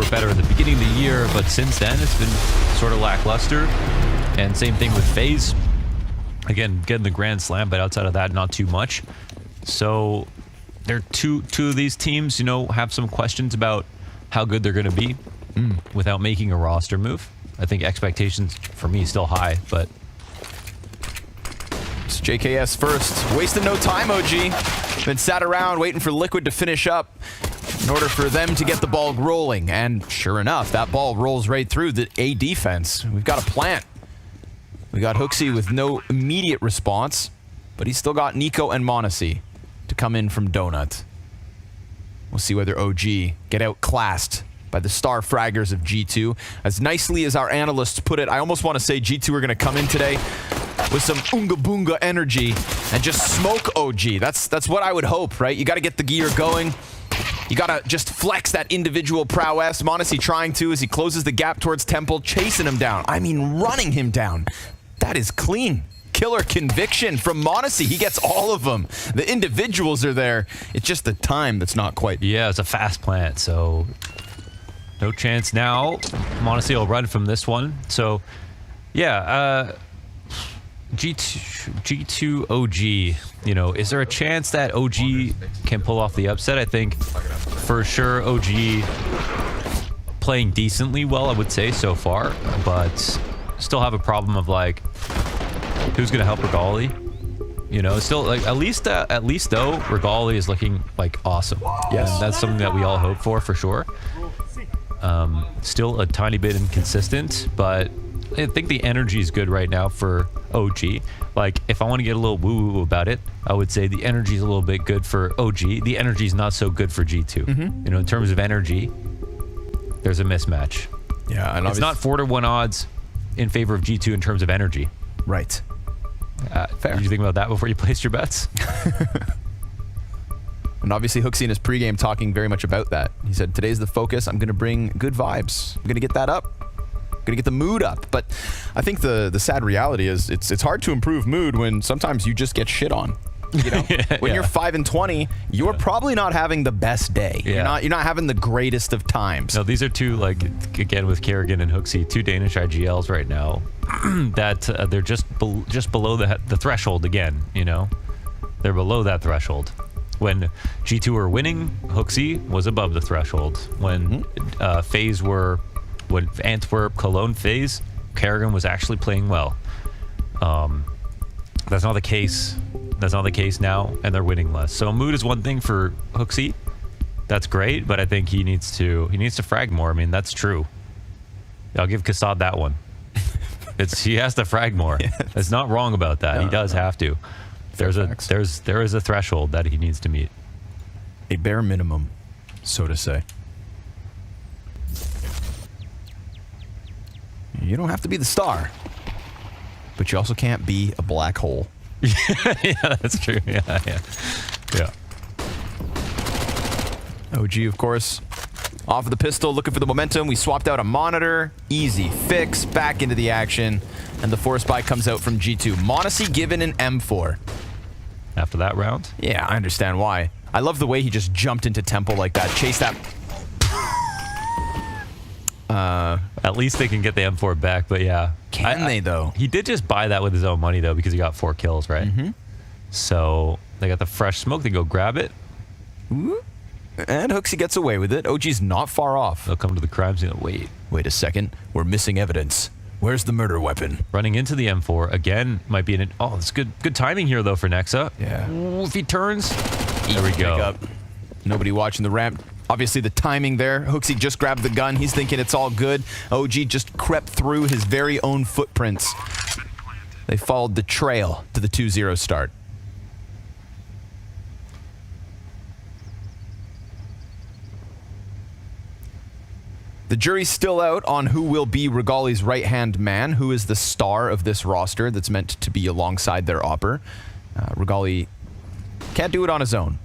were better at the beginning of the year, but since then it's been sort of lackluster. And same thing with FaZe. Again, getting the Grand Slam, but outside of that, not too much. So there are two of these teams, you know, have some questions about how good they're going to be without making a roster move. I think expectations for me still high, but it's JKS first. Wasting no time, OG. Been sat around waiting for Liquid to finish up in order for them to get the ball rolling. And sure enough, that ball rolls right through the A defense. We've got a plant. We got Hooksy with no immediate response, but he's still got Nico and Monacy to come in from Donut. We'll see whether OG get outclassed by the star fraggers of G2. As nicely as our analysts put it, I almost want to say G2 are going to come in today with some Oonga Boonga energy and just smoke OG. That's what I would hope, right? You got to get the gear going. You got to just flex that individual prowess. Monacy trying to as he closes the gap towards Temple, chasing him down. I mean, running him down. That is clean. Killer conviction from Monacy. He gets all of them. The individuals are there. It's just the time that's not quite. Yeah, it's a fast plant, so no chance now. Monacy will run from this one. So, yeah, G2 OG, you know, is there a chance that OG can pull off the upset? I think for sure OG playing decently well, I would say, so far, but still have a problem of like who's gonna help Regali. You know, still like at least though Regali is looking like awesome. Yes, and that's something that we all hope for sure. Still a tiny bit inconsistent, but I think the energy is good right now for OG. Like, if I want to get a little woo-woo about it, I would say the energy is a little bit good for OG. The energy is not so good for G2. You know, in terms of energy, there's a mismatch. Yeah, and it's not 4-to-1 odds in favor of G2 in terms of energy. Right. Fair. Did you think about that before you placed your bets? And obviously Hooksy in his pregame talking very much about that. He said, today's the focus. I'm going to bring good vibes. I'm going to get that up. I'm going to get the mood up. But I think the sad reality is it's hard to improve mood when sometimes you just get shit on. You know, when you're 5-20, you're probably not having the best day. You're not having the greatest of times. No, these are two, like, again with Kerrigan and Hooksy, two Danish IGLs right now that they're just below the threshold again. You know, they're below that threshold. When G2 were winning, Hooksy was above the threshold. When when Antwerp, Cologne FaZe, Kerrigan was actually playing well. That's not the case. That's not the case now, and they're winning less. So mood is one thing for Hooksy. That's great, but I think he needs to frag more. I mean, that's true. I'll give Kassad that one. He has to frag more. Yes. It's not wrong about that. No, he does have to. There is a threshold that he needs to meet. A bare minimum, so to say. You don't have to be the star, but you also can't be a black hole. Yeah, that's true. Yeah. OG, of course, off of the pistol, looking for the momentum. We swapped out a monitor. Easy fix, back into the action. And the force buy comes out from G2. Monacy given an M4. After that round? Yeah, I understand why. I love the way he just jumped into Temple like that. Chase that. At least they can get the M4 back, but yeah. Can they, though? He did just buy that with his own money, though, because he got 4 kills, right? So they got the fresh smoke. They go grab it. Ooh. And Hooksy gets away with it. OG's not far off. They'll come to the crime scene. Wait a second. We're missing evidence. Where's the murder weapon? Running into the M4 again might be an. Oh, it's good timing here though for Nexa. Yeah. Ooh, if he turns, there we go. Nobody watching the ramp. Obviously the timing there. Hooksy just grabbed the gun. He's thinking it's all good. OG just crept through his very own footprints. They followed the trail to the 2-0 start. The jury's still out on who will be Regali's right-hand man, who is the star of this roster that's meant to be alongside their opper. Regali can't do it on his own.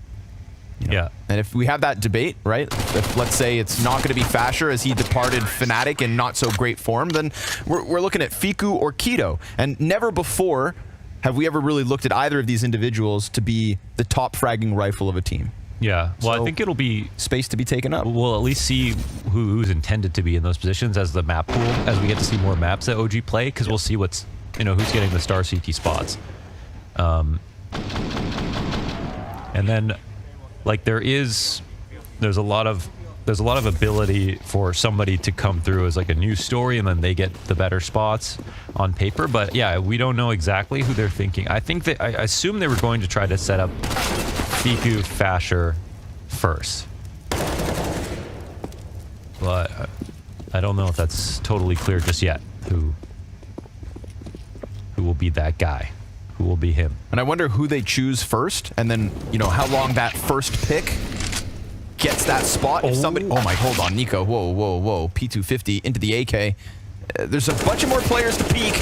You know? Yeah. And if we have that debate, right, if let's say it's not going to be Fasher as he departed Fnatic in not so great form, then we're looking at Fiku or Keto. And never before have we ever really looked at either of these individuals to be the top fragging rifle of a team. Yeah. Well, So- I think it'll be. Space to be taken up. We'll at least see who's intended to be in those positions as the map pool, as we get to see more maps that OG play, because we'll see what's, who's getting the star CT spots. And then, like, there's a lot of ability for somebody to come through as like a new story, and then they get the better spots on paper. But yeah, we don't know exactly who they're thinking. I think that I assume they were going to try to set up Fiku Fasher first, but I don't know if that's totally clear just yet. Who will be that guy? Who will be him? And I wonder who they choose first, and then, how long that first pick gets that spot. If somebody... Oh my, hold on, Nico. Whoa, whoa, whoa. P250 into the AK. There's a bunch of more players to peek.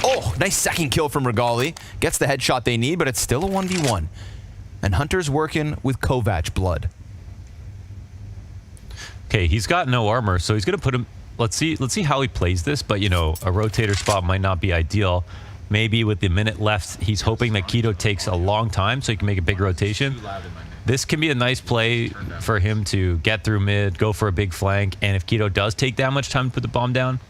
Oh, nice second kill from Regali. Gets the headshot they need, but it's still a 1v1. And Hunter's working with Kovac blood. Okay, he's got no armor, so he's going to put him... Let's see how he plays this, but, a rotator spot might not be ideal. Maybe with the minute left, he's hoping that Keto takes a long time so he can make a big rotation. This can be a nice play for him to get through mid, go for a big flank, and if Keto does take that much time to put the bomb down,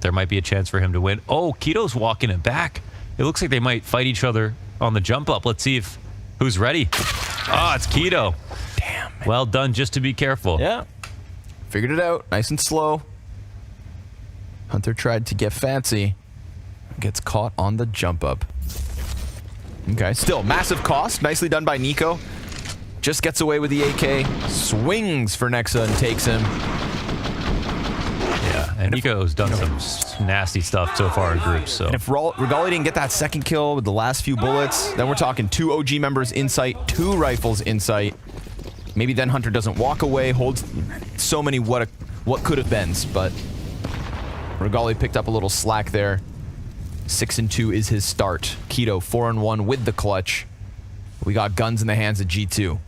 there might be a chance for him to win. Oh, Keto's walking it back. It looks like they might fight each other on the jump up. Let's see who's ready. Oh, it's Keto. Damn. Man. Well done, just to be careful. Yeah. Figured it out. Nice and slow. Hunter tried to get fancy. Gets caught on the jump up. Okay, still massive cost. Nicely done by Nico. Just gets away with the AK. Swings for Nexa and takes him. Yeah, and Nico's done some nasty stuff so far in groups. So And if Regali didn't get that second kill with the last few bullets, then we're talking 2 OG members in sight, 2 rifles in sight. Maybe then Hunter doesn't walk away, holds so many what could have beens, but Regali picked up a little slack there. 6-2 is his start. Keto 4-1 with the clutch. We got guns in the hands of G2.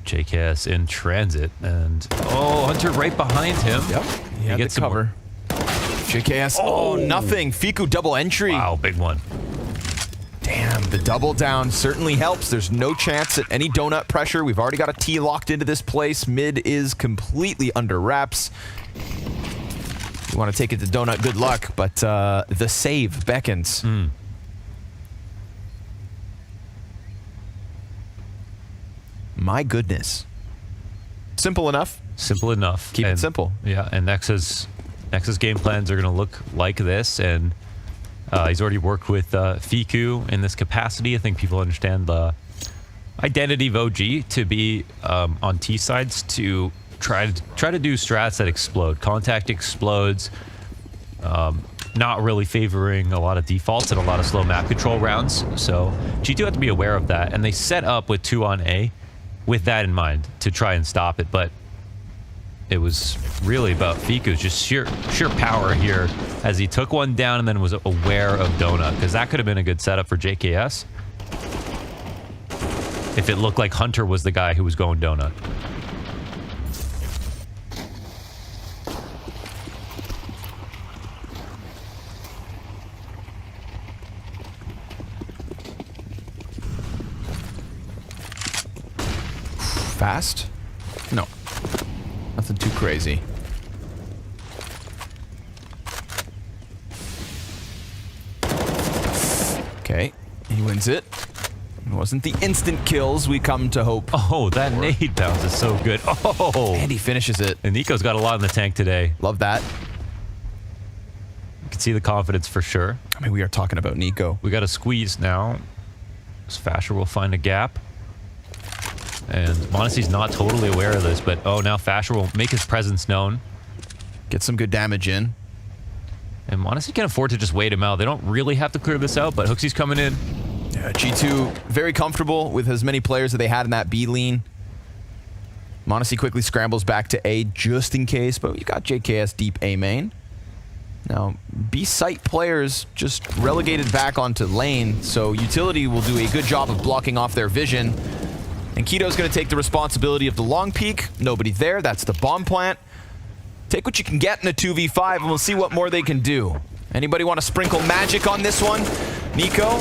JKS in transit, and Hunter right behind him. Yep. He gets some cover. JKS. Oh, nothing. Fiku double entry. Wow, big one. Damn, the double down certainly helps. There's no chance at any donut pressure. We've already got a T locked into this place. Mid is completely under wraps. You want to take it to donut, good luck, but the save beckons. My goodness. Simple enough. Simple enough. Keep it simple. Yeah, and Nexa's game plans are going to look like this, and he's already worked with Fiku in this capacity. I think people understand the identity of OG to be on T sides to try to do strats that explode. Contact explodes, not really favoring a lot of defaults and a lot of slow map control rounds. So G2 have to be aware of that, and they set up with 2 on A with that in mind to try and stop it. But it was really about Fiku's just sheer power here as he took one down and then was aware of Donut, because that could have been a good setup for JKS if it looked like Hunter was the guy who was going Donut. Fast? No. Nothing too crazy. Okay. He wins it. It wasn't the instant kills we come to hope. Oh, that nade bounce is so good. Oh! And he finishes it. And Nico's got a lot in the tank today. Love that. You can see the confidence for sure. I mean, we are talking about Nico. We got a squeeze now. Fasher will find a gap. And Monacy's not totally aware of this, but now Fasher will make his presence known. Get some good damage in. And Monacy can afford to just wait him out. They don't really have to clear this out, but Hooksy's coming in. Yeah, G2 very comfortable with as many players that they had in that B lean. Monacy quickly scrambles back to A just in case, but you got JKS deep A main. Now, B site players just relegated back onto lane, so Utility will do a good job of blocking off their vision. And Keto's going to take the responsibility of the long peek. Nobody there. That's the bomb plant. Take what you can get in a 2v5, and we'll see what more they can do. Anybody want to sprinkle magic on this one? Nico,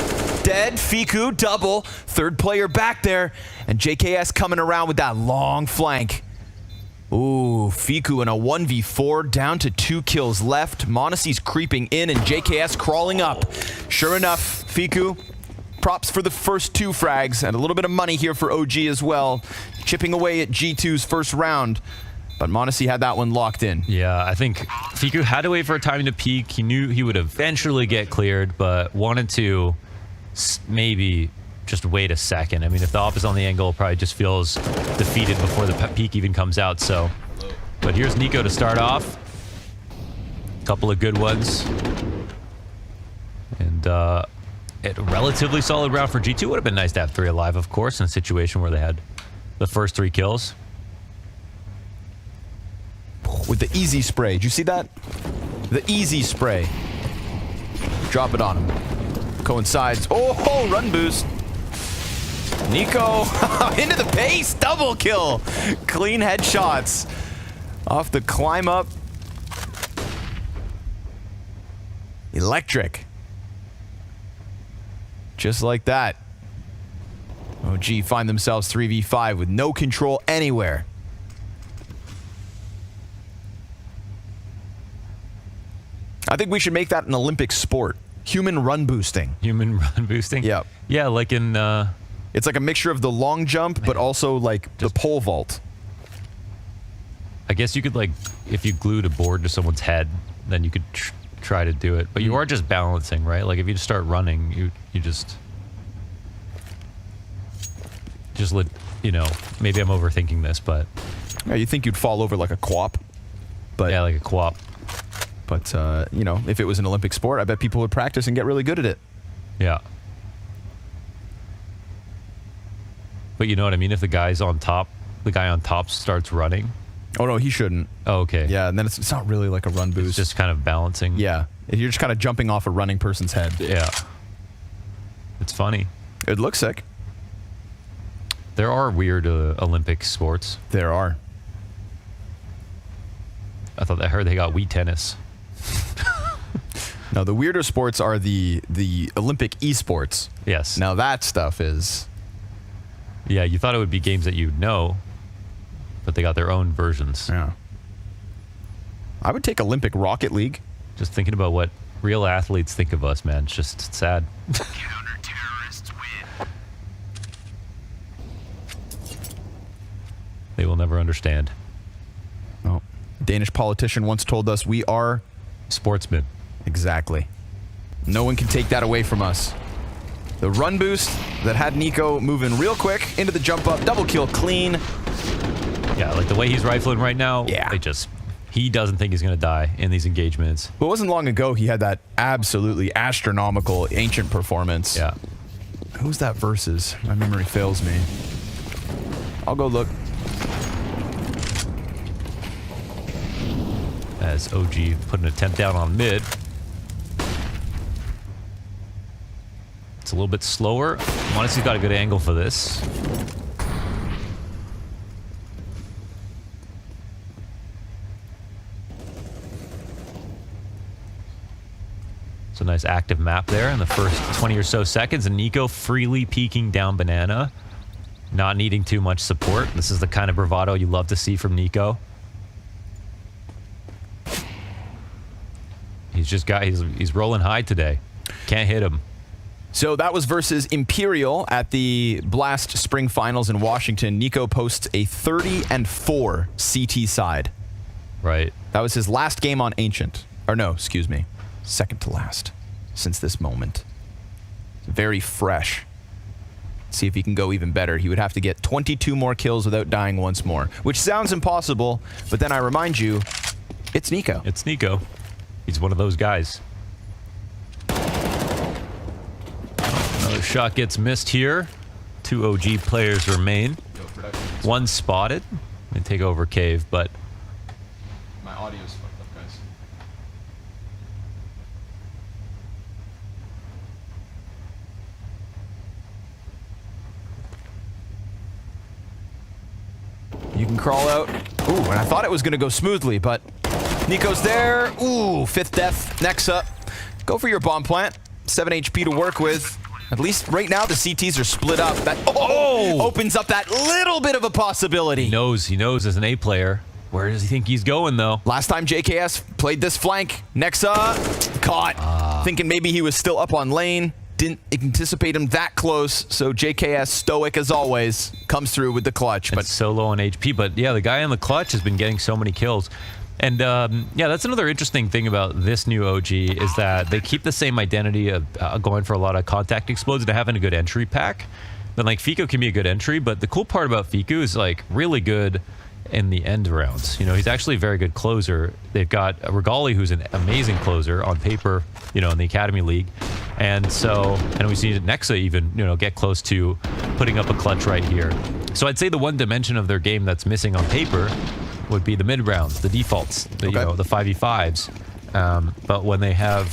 dead. Fiku, double. Third player back there. And JKS coming around with that long flank. Ooh, Fiku in a 1v4, down to 2 kills left. m0NESY's creeping in and JKS crawling up. Sure enough, Fiku, props for the first 2 frags and a little bit of money here for OG as well. Chipping away at G2's first round. But m0NESY had that one locked in. Yeah, I think Fiku had to wait for a time to peak. He knew he would eventually get cleared, but wanted to maybe just wait a second. I mean, if the op is on the angle, probably just feels defeated before the peak even comes out. So, but here's NiKo to start off. A couple of good ones. And a relatively solid round for G2. Would have been nice to have 3 alive, of course, in a situation where they had the first 3 kills. With the easy spray. Did you see that? The easy spray. Drop it on him. Coincides. Oh, run boost. NiKo into the pace. Double kill. Clean headshots. Off the climb up. Electric. Just like that. OG find themselves 3v5 with no control anywhere. I think we should make that an Olympic sport. Human run boosting. Human run boosting? Yeah. Yeah, like in... it's like a mixture of the long jump, but also like the pole vault. I guess you could, like, if you glued a board to someone's head, then you could try to do it. But you are just balancing, right? Like, if you just start running, you just let, you know, maybe I'm overthinking this, but... Yeah, you think you'd fall over like a quap. But yeah, like a quap. But, you know, if it was an Olympic sport, I bet people would practice and get really good at it. Yeah. But you know what I mean? If the guy on top starts running. Oh, no, he shouldn't. Oh, okay. Yeah, and then it's not really like a run boost. It's just kind of balancing. Yeah. You're just kind of jumping off a running person's head. Yeah. It's funny. It looks sick. There are weird Olympic sports. There are. I heard they got Wii tennis. No, the weirder sports are the Olympic esports. Yes. Now that stuff is... Yeah, you thought it would be games that you'd know, but they got their own versions. Yeah. I would take Olympic Rocket League. Just thinking about what real athletes think of us, man. It's just sad. Counter-terrorists win. They will never understand. Oh. A Danish politician once told us we are... Sportsmen. Exactly. No one can take that away from us. The run boost that had NiKo moving real quick into the jump up. Double kill clean. Yeah, like the way he's rifling right now. Yeah. He doesn't think he's going to die in these engagements. Well, it wasn't long ago he had that absolutely astronomical Ancient performance. Yeah. Who's that versus? My memory fails me. I'll go look. As OG put an attempt down on mid. It's a little bit slower. m0NESY's got a good angle for this. It's a nice active map there in the first 20 or so seconds. And NiKo freely peeking down banana. Not needing too much support. This is the kind of bravado you love to see from NiKo. He's rolling high today. Can't hit him. So that was versus Imperial at the Blast Spring Finals in Washington. NiKo posts a 30-4 CT side. Right. That was his last game on Ancient. Or no, excuse me. Second to last since this moment. Very fresh. See if he can go even better. He would have to get 22 more kills without dying once more, which sounds impossible, but then I remind you, it's NiKo. It's NiKo. He's one of those guys. Another shot gets missed here. 2 OG players remain. One spotted. They take over cave, but My audio's fucked up, guys. You can crawl out. Ooh, and I thought it was going to go smoothly, but NiKo's there. Ooh, 5th death. Next up. Go for your bomb plant. 7 HP to work with. At least right now the CTs are split up. That opens up that little bit of a possibility. He knows as an A player. Where does he think he's going, though? Last time JKS played this flank, Nexa caught. Thinking maybe he was still up on lane. Didn't anticipate him that close, so JKS, stoic as always, comes through with the clutch. But so low on HP. But yeah, the guy in the clutch has been getting so many kills. And yeah, that's another interesting thing about this new OG is that they keep the same identity of going for a lot of contact explodes and having a good entry pack. Then like Fico can be a good entry, but the cool part about Fico is like really good in the end rounds. You know, he's actually a very good closer. They've got Regali, who's an amazing closer on paper, you know, in the Academy League. And so, and we've seen Nexa even, you know, get close to putting up a clutch right here. So I'd say the one dimension of their game that's missing on paper would be the mid rounds, the defaults, you know, the 5v5s. But when they have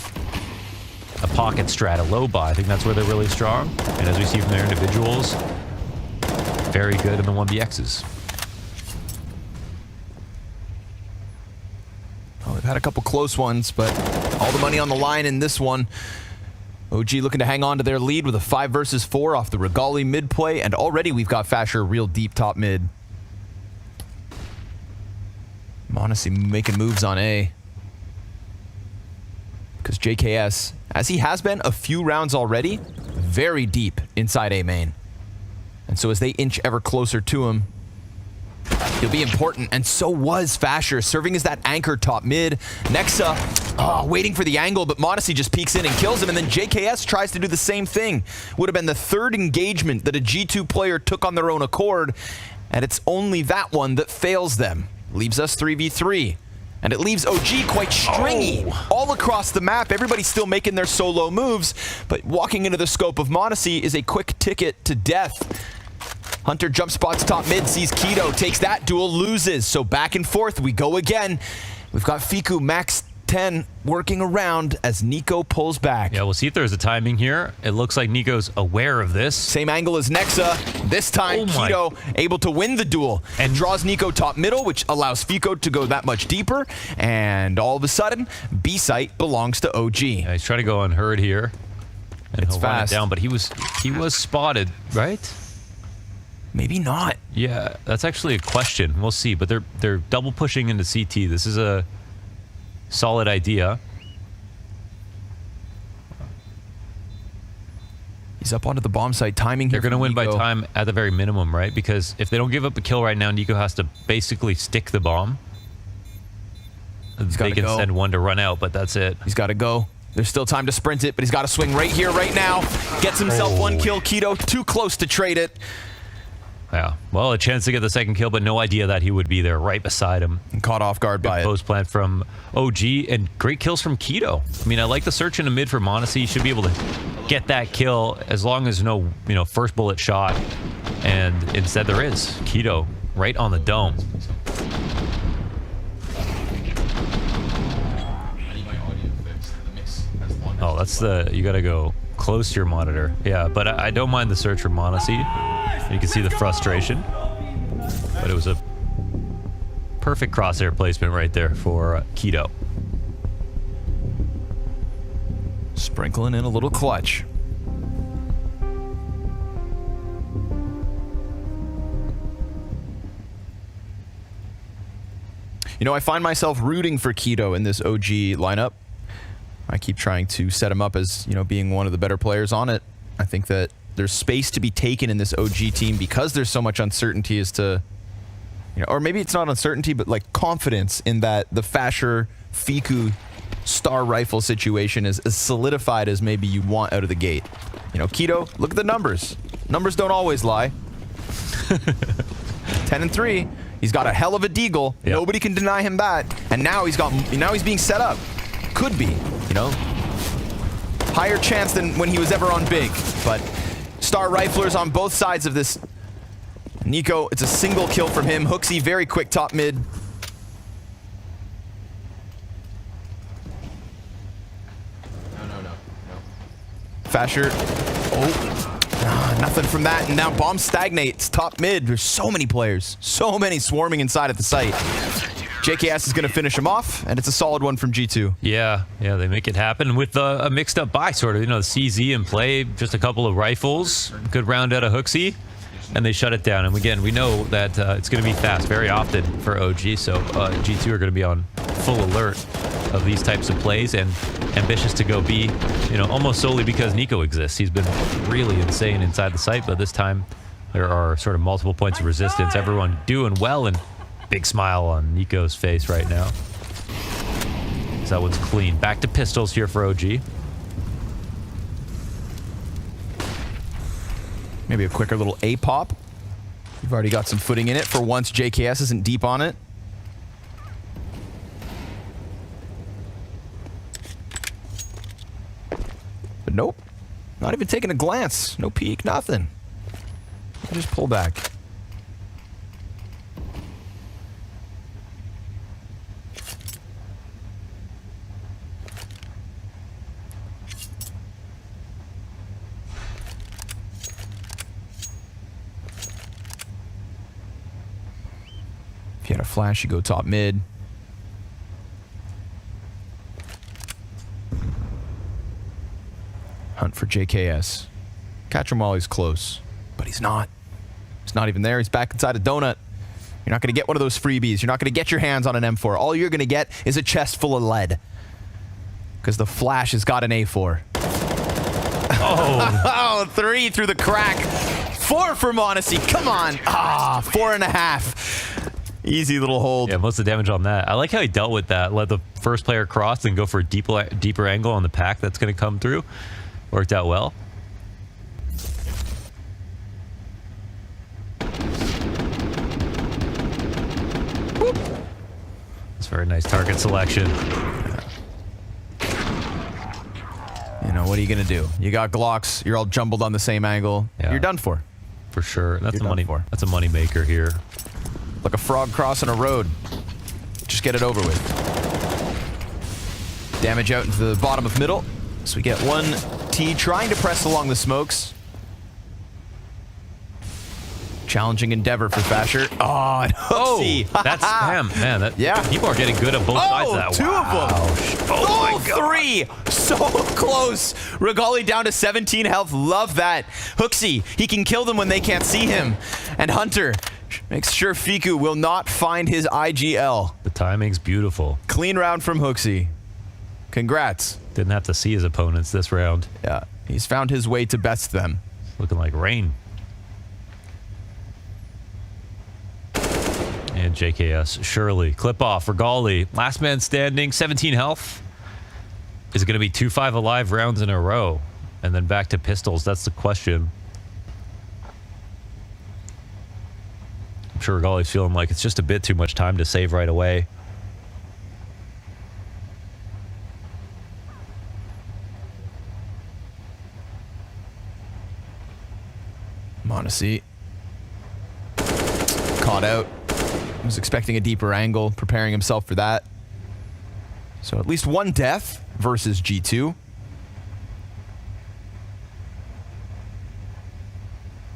a pocket strat, a low buy, I think that's where they're really strong. And as we see from their individuals, very good in the 1vx's. Oh, they've had a couple close ones, but all the money on the line in this one. OG looking to hang on to their lead with a 5 versus 4 off the Regali mid play, and already we've got Fasher real deep top mid. Monacy making moves on A. Because JKS, as he has been a few rounds already, very deep inside A main. And so as they inch ever closer to him, he'll be important, and so was Fasher, serving as that anchor top mid. Nexa, waiting for the angle, but Monacy just peeks in and kills him, and then JKS tries to do the same thing. Would have been the third engagement that a G2 player took on their own accord, and it's only that one that fails them. Leaves us 3v3. And it leaves OG quite stringy all across the map. Everybody's still making their solo moves, but walking into the scope of Monacy is a quick ticket to death. Hunter jump spots top mid, sees Keto, takes that duel, loses. So back and forth we go again. We've got Fiku max 10 working around as Nico pulls back. Yeah, we'll see if there's a timing here. It looks like Nico's aware of this. Same angle as Nexa. This time, Keto able to win the duel and draws Nico top middle, which allows Fico to go that much deeper. And all of a sudden, B site belongs to OG. Yeah, he's trying to go unheard here. And it's he'll run fast. it down, but he was spotted, right? Maybe not. Yeah, that's actually a question. We'll see. But they're double pushing into CT. This is a solid idea. He's up onto the bomb site, timing here. They're going to win by Nico. time at the very minimum, right? Because if they don't give up a kill right now, Nico has to basically stick the bomb. They can send one to run out, but that's it. He's got to go. There's still time to sprint it, but he's got to swing right here, right now. Gets himself one kill. Keto too close to trade it. Yeah, well, a chance to get the second kill, but no idea that he would be there right beside him. And caught off guard by it. Post plant from OG and great kills from Keto. I mean, I like the search in the mid for Monacy. He should be able to get that kill as long as no, first bullet shot. And instead there is Keto right on the dome. Oh, that's you gotta go close to your monitor. Yeah, but I don't mind the search for Monacy. You can see the frustration, but it was a perfect crosshair placement right there for Keto. Sprinkling in a little clutch. I find myself rooting for Keto in this OG lineup. I keep trying to set him up as, being one of the better players on it. I think that there's space to be taken in this OG team because there's so much uncertainty as to, or maybe it's not uncertainty, but like confidence in that the Fasher Fiku star rifle situation is as solidified as maybe you want out of the gate. Keto, look at the numbers. Numbers don't always lie. 10 and 3. He's got a hell of a deagle. Yep. Nobody can deny him that. And now he's being set up. Could be, higher chance than when he was ever on big. But star riflers on both sides of this. Nico, it's a single kill from him. Hooksy, very quick top mid. No. Fasher. Nothing from that. And now bomb stagnates top mid. There's so many players. So many swarming inside at the site. JKS is going to finish him off, and it's a solid one from G2. Yeah, they make it happen with a mixed-up buy, sort of. You know, CZ in play, just a couple of rifles, good round out of Hooksy, and they shut it down. And again, we know that it's going to be fast very often for OG, so G2 are going to be on full alert of these types of plays and ambitious to go B, you know, almost solely because Nico exists. He's been really insane inside the site, but this time there are sort of multiple points of resistance. Everyone doing well, and big smile on Nico's face right now. So that one's clean. Back to pistols here for OG. Maybe a quicker little A-pop. You've already got some footing in it for once JKS isn't deep on it. But nope. Not even taking a glance. No peek, nothing. Just pull back. If you had a flash, you go top mid. Hunt for JKS. Catch him while he's close. But he's not. He's not even there. He's back inside a donut. You're not going to get one of those freebies. You're not going to get your hands on an M4. All you're going to get is a chest full of lead. Because the flash has got an A4. Oh, 3 through the crack. 4 for Monacy. Come on. 4.5. Easy little hold. Yeah, most of the damage on that. I like how he dealt with that. Let the first player cross and go for a deeper angle on the pack that's going to come through. Worked out well. It's very nice target selection. You know, what are you going to do? You got Glocks. You're all jumbled on the same angle. Yeah. You're done for. For sure. That's You're a money. That's a money maker here. Like a frog crossing a road. Just get it over with. Damage out into the bottom of middle. So we get 1T trying to press along the smokes. Challenging endeavor for Fasher. Oh, and Hooksy. That's man. That, yeah. People are getting good at both sides of that. 2 of them. Oh, my God. 3. So close. Regali down to 17 health. Love that. Hooksy, he can kill them when they can't see him. And Hunter makes sure Fiku will not find his IGL. The timing's beautiful. Clean round from Hooksy. Congrats. Didn't have to see his opponents this round. Yeah, he's found his way to best them. Looking like rain. And JKS, Shirley, clip off, Regali, last man standing, 17 health. Is it going to be 2-5 alive rounds in a row? And then back to pistols, that's the question. I'm sure Regali's feeling like it's just a bit too much time to save right away. Monacy. Caught out. Was expecting a deeper angle, preparing himself for that. So at least 1 death versus G2.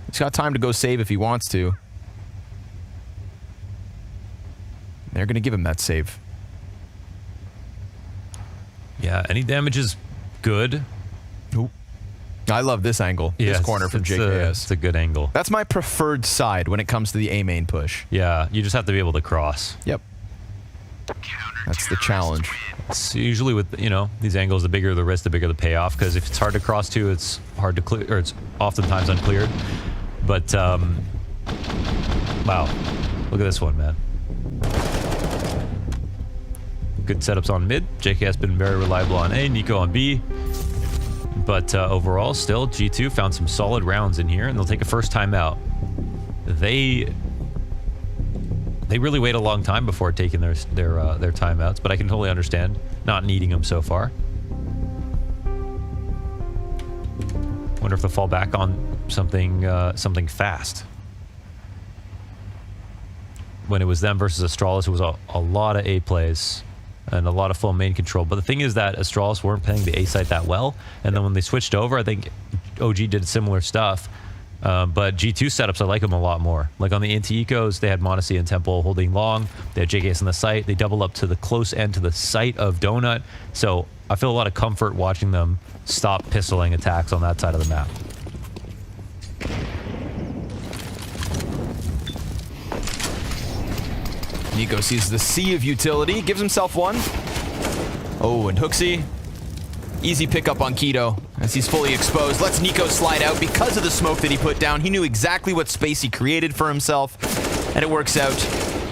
He's got time to go save if he wants to. They're going to give him that save. Yeah, any damage is good. Nope. I love this angle, this corner from JKS. It's a good angle. That's my preferred side when it comes to the A main push. Yeah, you just have to be able to cross. Yep. That's the challenge. It's usually with, you know, these angles, the bigger the risk, the bigger the payoff, because if it's hard to cross to, it's hard to clear, or it's oftentimes uncleared. But, wow. Look at this one, man. Good setups on mid. JKS been very reliable on A, Nico on B. But overall, still, G2 found some solid rounds in here, and they'll take a first time out. They really wait a long time before taking their timeouts, but I can totally understand not needing them so far. Wonder if they'll fall back on something fast. When it was them versus Astralis, it was a lot of A plays and a lot of full main control. But the thing is that Astralis weren't playing the A site that well, and then when they switched over, I think OG did similar stuff. But G2 setups, I like them a lot more. Like on the anti-ecos, they had Monacy and Temple holding long. They had JKS on the site. They double up to the close end to the site of Donut. So I feel a lot of comfort watching them stop pistoling attacks on that side of the map. Nico sees the sea of utility, gives himself one. Oh, and Hooksy. Easy pickup on Keto as he's fully exposed. Lets Nico slide out because of the smoke that he put down. He knew exactly what space he created for himself, and it works out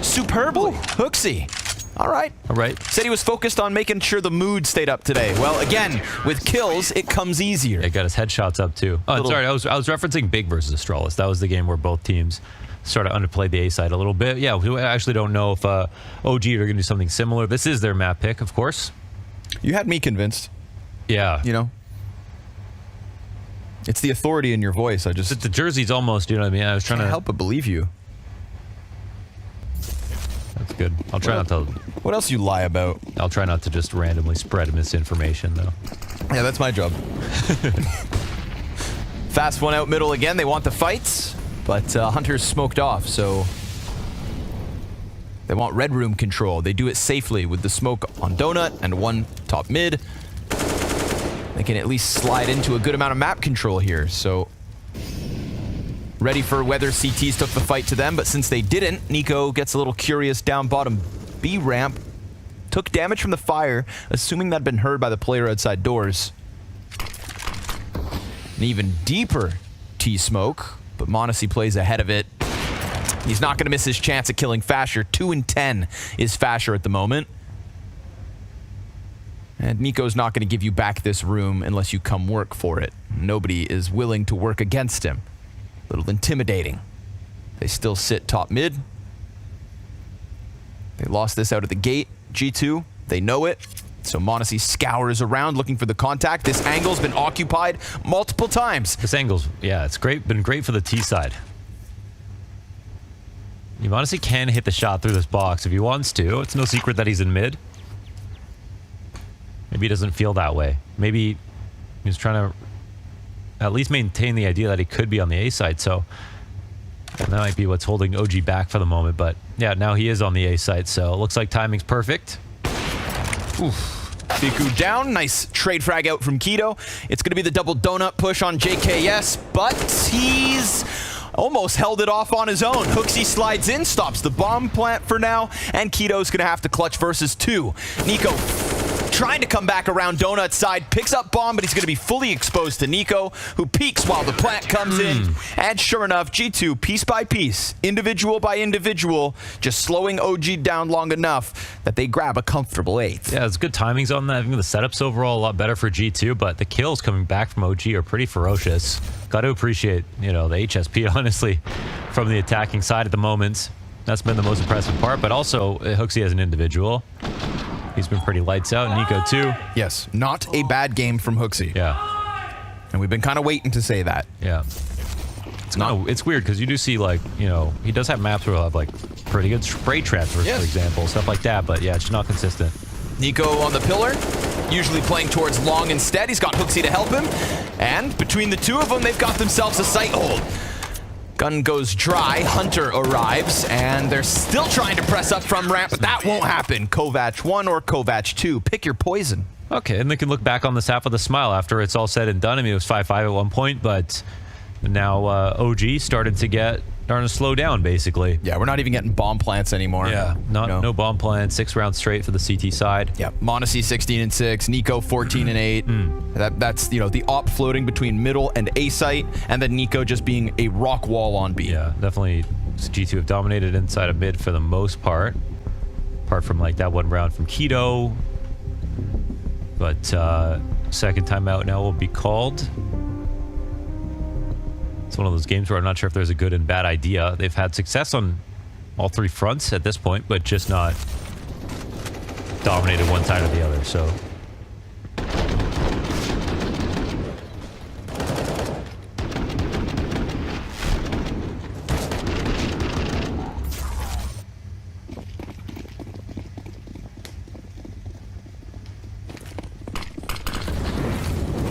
superbly. Hooksy. All right. All right. Said he was focused on making sure the mood stayed up today. Well, again, with kills, it comes easier. It got his headshots up too. Oh, sorry. I was referencing Big versus Astralis. That was the game where both teams sort of underplayed the A side a little bit. Yeah, we actually don't know if OG are going to do something similar. This is their map pick, of course. You had me convinced. Yeah. You know? It's the authority in your voice. I just... The jersey's almost, you know what I mean? I was trying to help but believe you. That's good. I'll try not to... What else you lie about? I'll try not to just randomly spread misinformation, though. Yeah, that's my job. Fast one out middle again. They want the fights, but Hunter's smoked off, so... They want red room control. They do it safely with the smoke on Donut and one top mid. They can at least slide into a good amount of map control here, so... Ready for whether CTs took the fight to them, but since they didn't, Nico gets a little curious down bottom B ramp. Took damage from the fire, assuming that'd been heard by the player outside doors. An even deeper T-smoke, but Monacy plays ahead of it. He's not going to miss his chance at killing Fasher. 2 in 10 is Fasher at the moment. And Nico's not going to give you back this room unless you come work for it. Nobody is willing to work against him. A little intimidating. They still sit top mid. They lost this out of the gate. G2, they know it. So Monacy scours around looking for the contact. This angle's been occupied multiple times. This angle's, yeah, it's great. Been great for the T side. Monacy can hit the shot through this box if he wants to. It's no secret that he's in mid. Maybe he doesn't feel that way. Maybe he's trying to at least maintain the idea that he could be on the A side. So that might be what's holding OG back for the moment. But yeah, now he is on the A side. So it looks like timing's perfect. Oof. Biku down. Nice trade frag out from Keto. It's going to be the double donut push on JKS, but he's almost held it off on his own. Hooksy slides in, stops the bomb plant for now, and Keto's going to have to clutch versus 2. Nico trying to come back around Donut's side, picks up bomb, but he's going to be fully exposed to Nico, who peeks while the plant comes in. And sure enough, G2, piece by piece, individual by individual, just slowing OG down long enough that they grab a comfortable 8th. Yeah, it's good timings on that. I think the setup's overall a lot better for G2, but the kills coming back from OG are pretty ferocious. Got to appreciate, you know, the HSP, honestly, from the attacking side at the moment. That's been the most impressive part, but also Hooksy as an individual. He's been pretty lights out. Nico, too. Yes, not a bad game from Hooksy. Yeah. And we've been kind of waiting to say that. Yeah. It's weird because you do see, like, you know, he does have maps where he'll have, like, pretty good spray transfers, for example, stuff like that, but yeah, it's just not consistent. Nico on the pillar, usually playing towards long instead. He's got Hooksy to help him, and between the two of them, they've got themselves a sight hold. Gun goes dry, Hunter arrives, and they're still trying to press up from ramp, but that won't happen. Kovac 1 or Kovac 2, pick your poison. Okay, and they can look back on this half with a smile after it's all said and done. I mean, it was 5-5 at one point, but now OG started to slow down, basically. Yeah, we're not even getting bomb plants anymore. Yeah, no bomb plants. 6 rounds straight for the CT side. Yeah, Monacy 16-6, Nico 14-8. That's, you know, the op floating between middle and A site, and then Nico just being a rock wall on B. Yeah, definitely G2 have dominated inside of mid for the most part. Apart from like that one round from Keto. But second timeout now will be called. It's one of those games where I'm not sure if there's a good and bad idea. They've had success on all 3 fronts at this point, but just not dominated one side or the other, so.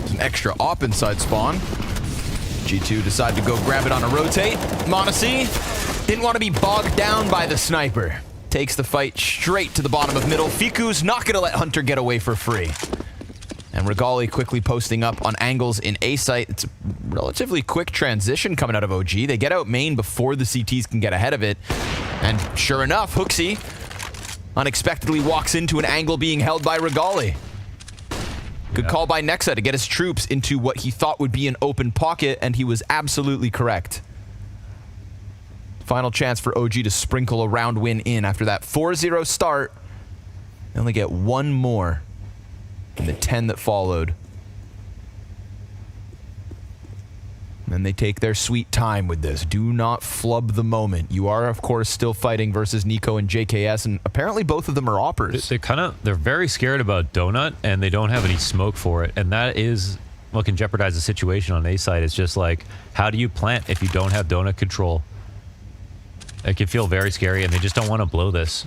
There's an extra op inside spawn. G2 decided to go grab it on a rotate. m0NESY didn't want to be bogged down by the sniper. Takes the fight straight to the bottom of middle. Fiku's not going to let Hunter get away for free. And Regali quickly posting up on angles in A site. It's a relatively quick transition coming out of OG. They get out main before the CTs can get ahead of it. And sure enough, HooXi unexpectedly walks into an angle being held by Regali. Good call by Nexa to get his troops into what he thought would be an open pocket, and he was absolutely correct. Final chance for OG to sprinkle a round win in after that 4-0 start. They only get one more in the 10 that followed. And then they take their sweet time with this. Do not flub the moment. You are, of course, still fighting versus Nico and JKS, and apparently both of them are oppers. They're very scared about Donut, and they don't have any smoke for it, and that is what can jeopardize the situation on A side. It's just like, how do you plant if you don't have Donut control? It can feel very scary, and they just don't want to blow this.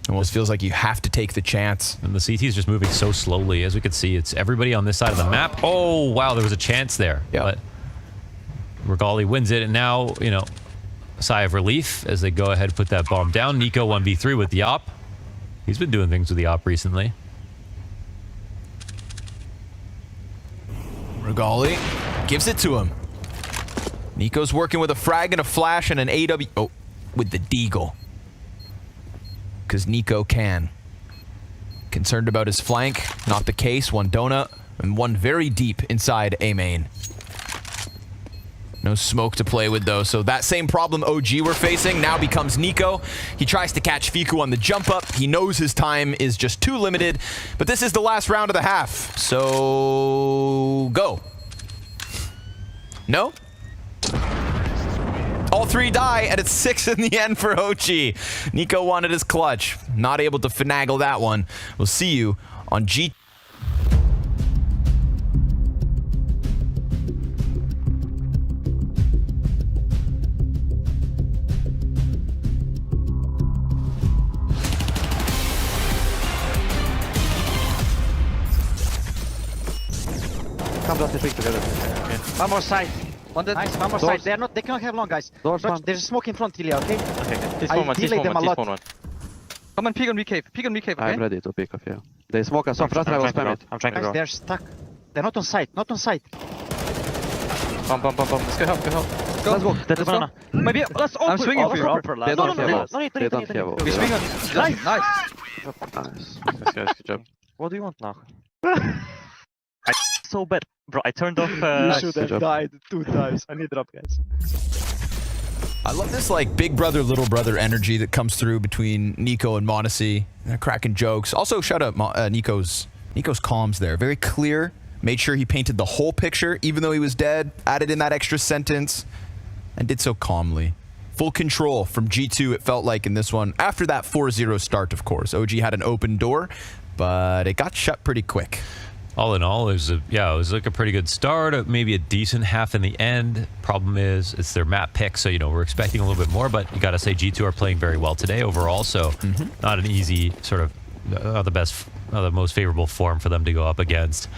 Almost feels like you have to take the chance. And the CT is just moving so slowly. As we can see, it's everybody on this side of the map. Oh, wow, there was a chance there. Yeah. But Regali wins it, and now, you know, a sigh of relief as they go ahead and put that bomb down. Nico 1v3 with the op. He's been doing things with the op recently. Regali gives it to him. Nico's working with a frag and a flash and an AW. Oh, with the deagle. Because Nico can. Concerned about his flank. Not the case. One donut and one very deep inside A main. No smoke to play with, though, so that same problem OG were facing now becomes Nico. He tries to catch Fiku on the jump up. He knows his time is just too limited, but this is the last round of the half, so go. No? All three die, and it's 6 in the end for OG. Nico wanted his clutch. Not able to finagle that one. We'll see you on G. Come down the tree together. Okay. One more side. Nice, one more side. They cannot have long, guys. Watch, there's a smoke in front, Ilya, okay? Okay. I delay them a lot. Come on, peek on me cave. Peek on me cave, okay? I'm ready to pick off, yeah. They smoke us off. Front I will spam it. I'm trying to go. They're stuck. They're not on site, not on site. Bum. Let's go help, Go. Let's go. Let's go. Maybe, let's open. I'm swinging for you. They don't have us. They don't have us. We swing on. Nice. Nice. Nice guys, good job. What do you want now? So bad, bro. I turned off. You should have died 2 times. I need drop, guys. I love this like big brother, little brother energy that comes through between Nico and m0NESY. They're cracking jokes. Also, shout out Nico's comms there. Very clear. Made sure he painted the whole picture, even though he was dead. Added in that extra sentence, and did so calmly. Full control from G2, it felt like in this one. After that 4-0 start, of course. OG had an open door, but it got shut pretty quick. All in all, it was like a pretty good start, maybe a decent half in the end. Problem is, it's their map pick, so, you know, we're expecting a little bit more, but you got to say G2 are playing very well today overall, so not an easy sort of, the most favorable form for them to go up against.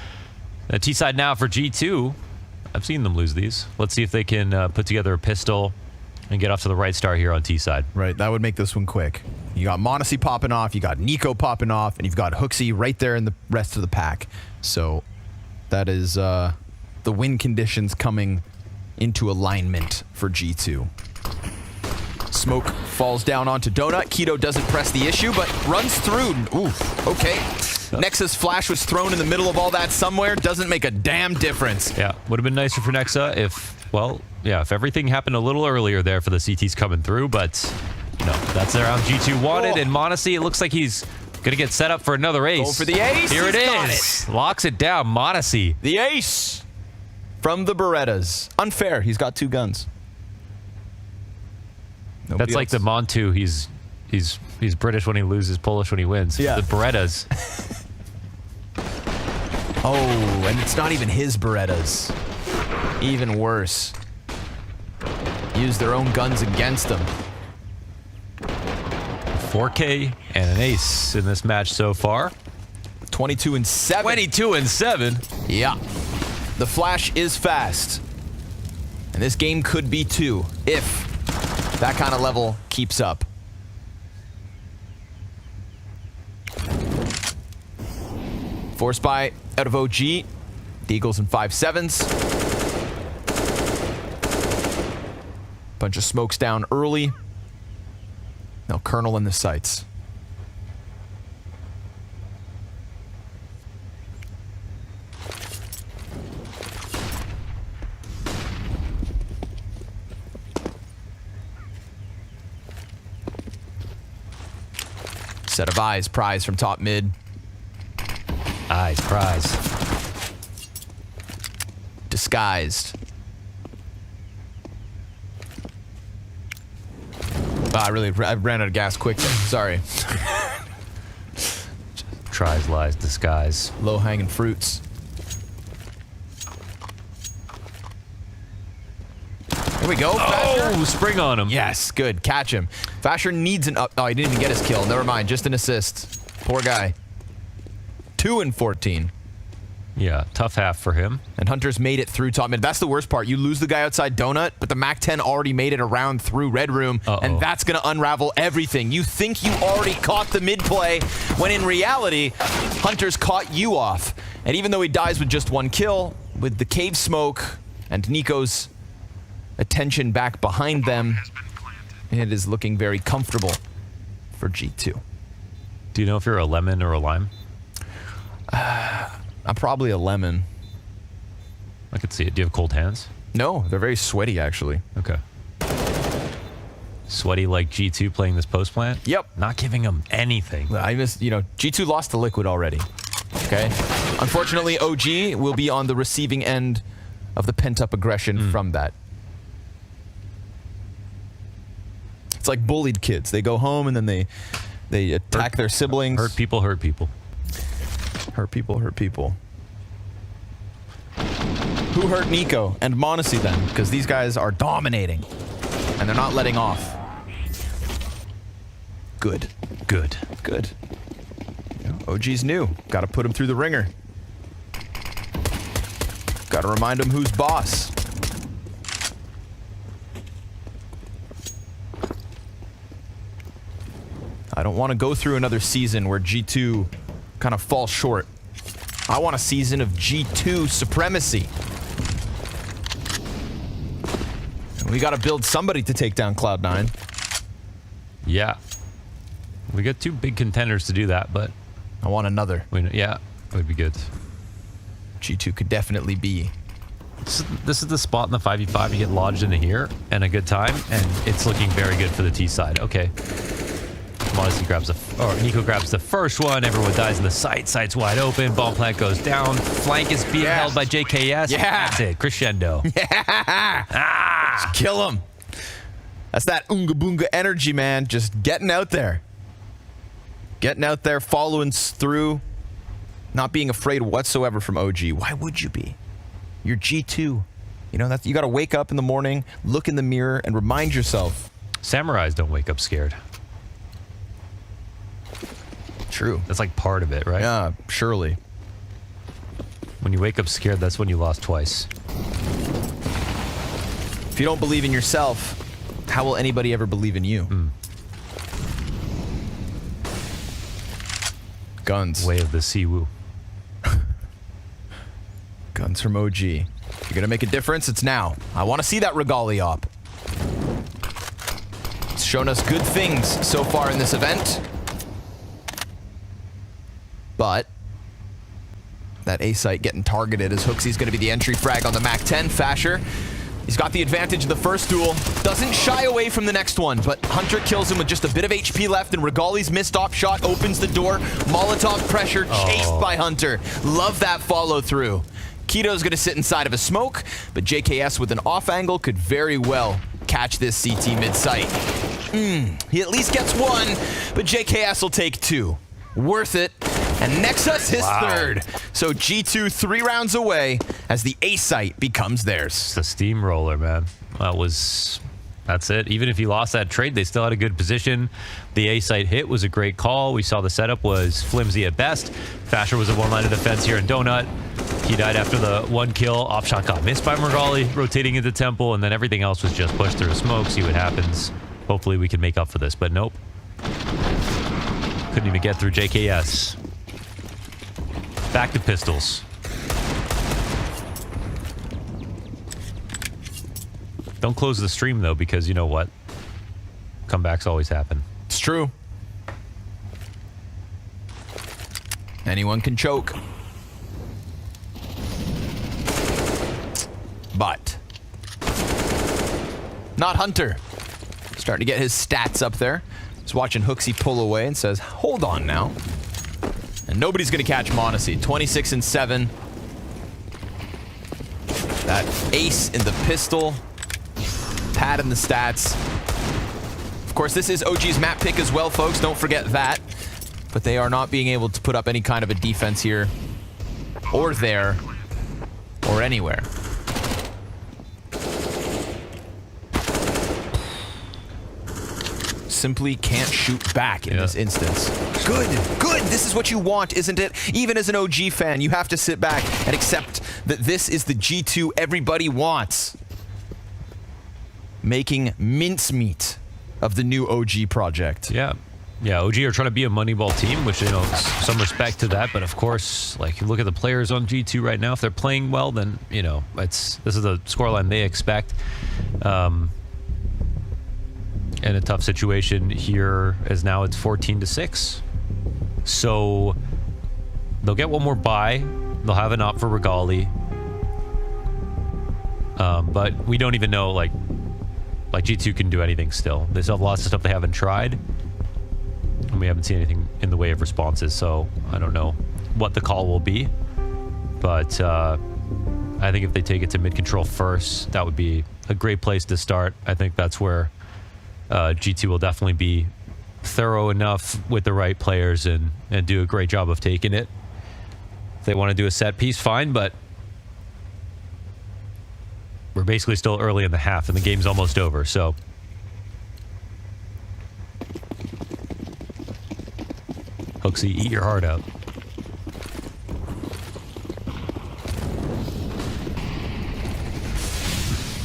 T-side now for G2. I've seen them lose these. Let's see if they can put together a pistol and get off to the right start here on T-side. Right, that would make this one quick. You got m0NESY popping off, you got Nico popping off, and you've got HooXi right there in the rest of the pack. So that is the win conditions coming into alignment for G2. Smoke falls down onto Donut. Keto doesn't press the issue, but runs through. Ooh, okay. Nexa's flash was thrown in the middle of all that somewhere. Doesn't make a damn difference. Yeah, would have been nicer for Nexa if, well, yeah, if everything happened a little earlier there for the CTs coming through, but no, that's the round G2 wanted. And m0NESY, it looks like he's going to get set up for another ace. Go for the ace. Here it He's got is. Locks it down, m0NESY. The ace from the Berettas. Unfair, he's got 2 guns. That's like the Montu. He's British when he loses, Polish when he wins. Yeah. The Berettas. Oh, and it's not even his Berettas. Even worse. Use their own guns against them. 4K and an ace in this match so far. 22-7. 22-7. Yeah. The flash is fast. And this game could be 2 if that kind of level keeps up. Force buy out of OG. The Eagles in 5-7s. Bunch of smokes down early. Now Colonel in the sights. Set of eyes, prize from top mid. Eyes, prize. Disguised. I ran out of gas quick there. Sorry. Tries, lies, disguise. Low-hanging fruits. Here we go. Oh, spring on him. Yes, good. Catch him. Fasher needs an up. Oh, he didn't even get his kill. Never mind. Just an assist. Poor guy. 2 and 14. Yeah, tough half for him. And Hunter's made it through top mid. That's the worst part. You lose the guy outside Donut, but the MAC-10 already made it around through Red Room, and that's going to unravel everything. You think you already caught the mid play, when in reality, Hunter's caught you off. And even though he dies with just 1 kill, with the cave smoke and Nico's attention back behind them, it is looking very comfortable for G2. Do you know if you're a lemon or a lime? I'm probably a lemon. I could see it. Do you have cold hands? No, they're very sweaty, actually. Okay. Sweaty like G2 playing this post plant? Yep. Not giving him anything. I missed, G2 lost to Liquid already. Okay? Unfortunately, OG will be on the receiving end of the pent-up aggression from that. It's like bullied kids. They go home and then they attack their siblings. Hurt people, hurt people. Hurt people, hurt people. Who hurt Nico and Monacy then? Because these guys are dominating. And they're not letting off. Good. Good. Good. OG's new. Got to put him through the ringer. Got to remind him who's boss. I don't want to go through another season where G2 kind of falls short. I want a season of G2 supremacy. And we got to build somebody to take down Cloud9. Yeah. We got 2 big contenders to do that, but... I want another. Yeah, it would be good. G2 could definitely be. This is the spot in the 5v5 you get lodged into here, and a good time, and it's looking very good for the T side. Okay. Modesty grabs Nico grabs the first one. Everyone dies in the site. Site's wide open. Bomb plant goes down. Flank is being held by JKS. Yeah. That's it. Crescendo. Yeah. Just kill him. That's that Oonga Boonga energy, man. Just getting out there. Getting out there, following through. Not being afraid whatsoever from OG. Why would you be? You're G2. That's, you got to wake up in the morning, look in the mirror, and remind yourself. Samurais don't wake up scared. True. That's like part of it, right? Yeah, surely. When you wake up scared, that's when you lost twice. If you don't believe in yourself, how will anybody ever believe in you? Guns. Way of the Siwu. Guns from OG. If you're going to make a difference, it's now. I want to see that Regali op. It's shown us good things so far in this event. But that A site getting targeted as Hooksy's going to be the entry frag on the MAC-10. Fasher, he's got the advantage of the first duel. Doesn't shy away from the next one, but Hunter kills him with just a bit of HP left, and Regali's missed op shot opens the door. Molotov pressure chased by Hunter. Love that follow through. Keto's going to sit inside of a smoke, but JKS with an off angle could very well catch this CT mid-sight. He at least gets 1, but JKS will take 2. Worth it. And Nexus his 3rd. So G2 3 rounds away as the A site becomes theirs. It's a steamroller, man. That was That's it. Even if he lost that trade, they still had a good position. The A site hit was a great call. We saw the setup was flimsy at best. Fasher was a one-line of defense here in Donut. He died after the one kill. Off shot got missed by Mergali, rotating into Temple, and then everything else was just pushed through smoke, see what happens. Hopefully we can make up for this, but nope. Couldn't even get through JKS. Back to pistols. Don't close the stream, though, because you know what? Comebacks always happen. It's true. Anyone can choke. But not Hunter. Starting to get his stats up there. He's watching Hooksy pull away and says, hold on now. And nobody's going to catch Monacy. 26 and 7. That ace in the pistol. Pad in the stats. Of course, this is OG's map pick as well, folks. Don't forget that. But they are not being able to put up any kind of a defense here. Or there. Or anywhere. Simply can't shoot back in this instance. Good, good. This is what you want, isn't it? Even as an OG fan, you have to sit back and accept that this is the G2 everybody wants. Making mincemeat of the new OG project. Yeah. Yeah, OG are trying to be a Moneyball team, which, you know, some respect to that. But of course, like, you look at the players on G2 right now. If they're playing well, then, you know, this is the scoreline they expect. In a tough situation here, as now it's 14-6. So they'll get one more bye. They'll have an op for Regali. But we don't even know, like G2 can do anything still. They still have lots of stuff they haven't tried. And we haven't seen anything in the way of responses, so I don't know what the call will be. But I think if they take it to mid-control first, that would be a great place to start. I think that's where G2 will definitely be thorough enough with the right players and do a great job of taking it. If they want to do a set piece, fine, but we're basically still early in the half and the game's almost over, so. Hooksy, eat your heart out.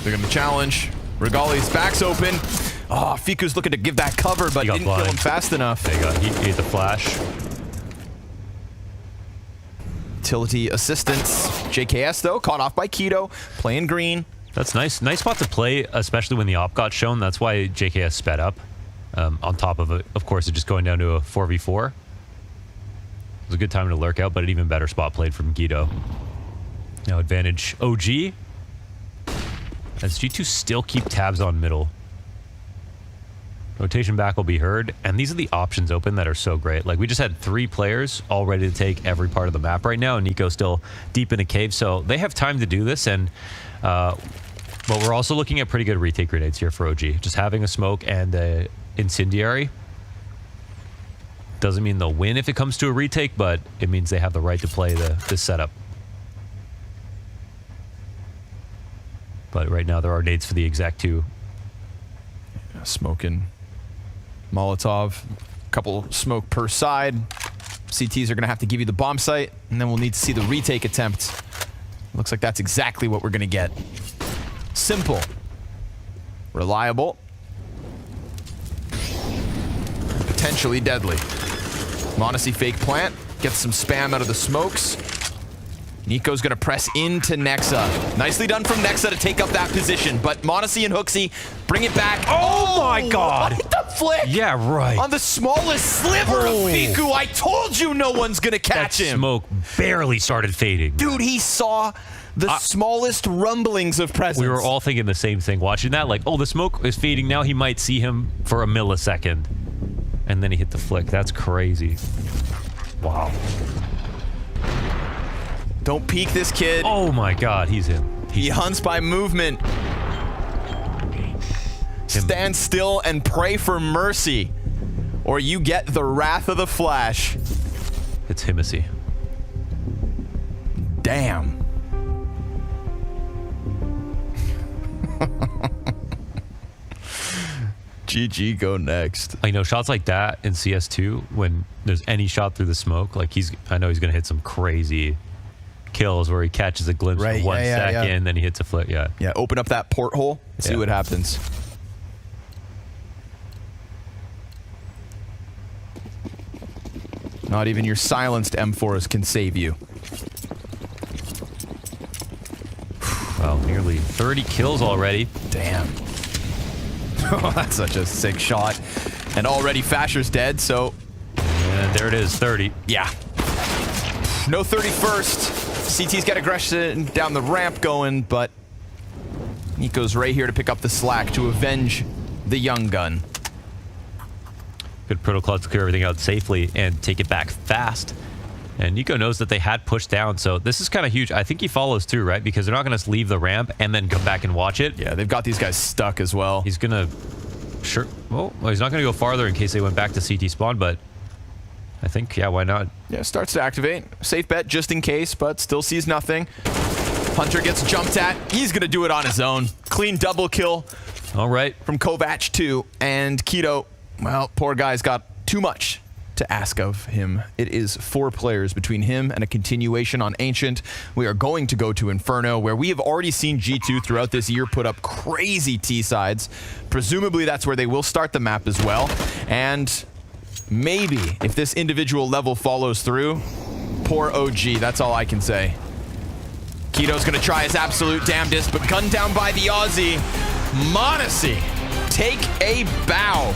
They're going to challenge. Regali's back's open. Oh, Fiku's looking to give that cover, but didn't kill him fast enough. There you go. He ate the flash. Utility assistance. JKS, though, caught off by Keto. Playing green. That's nice. Nice spot to play, especially when the op got shown. That's why JKS sped up. On top of it, of course, it's just going down to a 4v4. It was a good time to lurk out, but an even better spot played from Guido. Now advantage OG. As G2 still keep tabs on middle. Rotation back will be heard, and these are the options open that are so great. Like, we just had 3 players all ready to take every part of the map right now, and Nico's still deep in a cave, so they have time to do this, and but we're also looking at pretty good retake grenades here for OG. Just having a smoke and a incendiary doesn't mean they'll win if it comes to a retake, but it means they have the right to play this setup. But right now there are nades for the exec too. Smoking Molotov. Couple smoke per side. CTs are going to have to give you the bomb site, and then we'll need to see the retake attempt. Looks like that's exactly what we're going to get. Simple. Reliable. Potentially deadly. Monacy fake plant. Gets some spam out of the smokes. Nico's going to press into Nexa. Nicely done from Nexa to take up that position, but Monacy and Hooksy bring it back. Oh my god! What the flick? Yeah, right. On the smallest sliver of Fiku. I told you no one's going to catch that him. Smoke barely started fading. Dude, he saw the smallest rumblings of presence. We were all thinking the same thing watching that. Like, oh, the smoke is fading now. He might see him for a millisecond. And then he hit the flick. That's crazy. Wow. Don't peek this kid. Oh my god, he's him. He hunts by movement. Stand still and pray for mercy, or you get the wrath of the Flash. It's Himmacy. Damn. GG go next. You know, shots like that in CS2, when there's any shot through the smoke, like I know he's gonna hit some crazy kills where he catches a glimpse Right, for 1 yeah, second, then he hits a flip. Yeah. Yeah, open up that porthole, see Yeah. what happens. Not even your silenced M4s can save you. Wow, nearly 30 kills already. Damn. Oh, that's such a sick shot. And already Fasher's dead, so And there it is, 30. yeah. No 31st. CT's got aggression down the ramp going, but Nico's right here to pick up the slack to avenge the young gun. Good protocol to clear everything out safely and take it back fast. And Nico knows that they had pushed down, so this is kind of huge. I think he follows through, right? Because they're not going to leave the ramp and then come back and watch it. Yeah, they've got these guys stuck as well. He's going to... Sure. Well, he's not going to go farther in case they went back to CT spawn, but I think, yeah, why not? Yeah, starts to activate. Safe bet just in case, but still sees nothing. Hunter gets jumped at. He's going to do it on his own. Clean double kill All right. from Kovac too. And Keto, well, poor guy's got too much to ask of him. It is 4 players between him and a continuation on Ancient. We are going to go to Inferno, where we have already seen G2 throughout this year put up crazy T-sides. Presumably that's where they will start the map as well. And maybe if this individual level follows through, poor OG, that's all I can say. Keto's gonna try his absolute damnedest, but gunned down by the Aussie. Modesty, take a bow.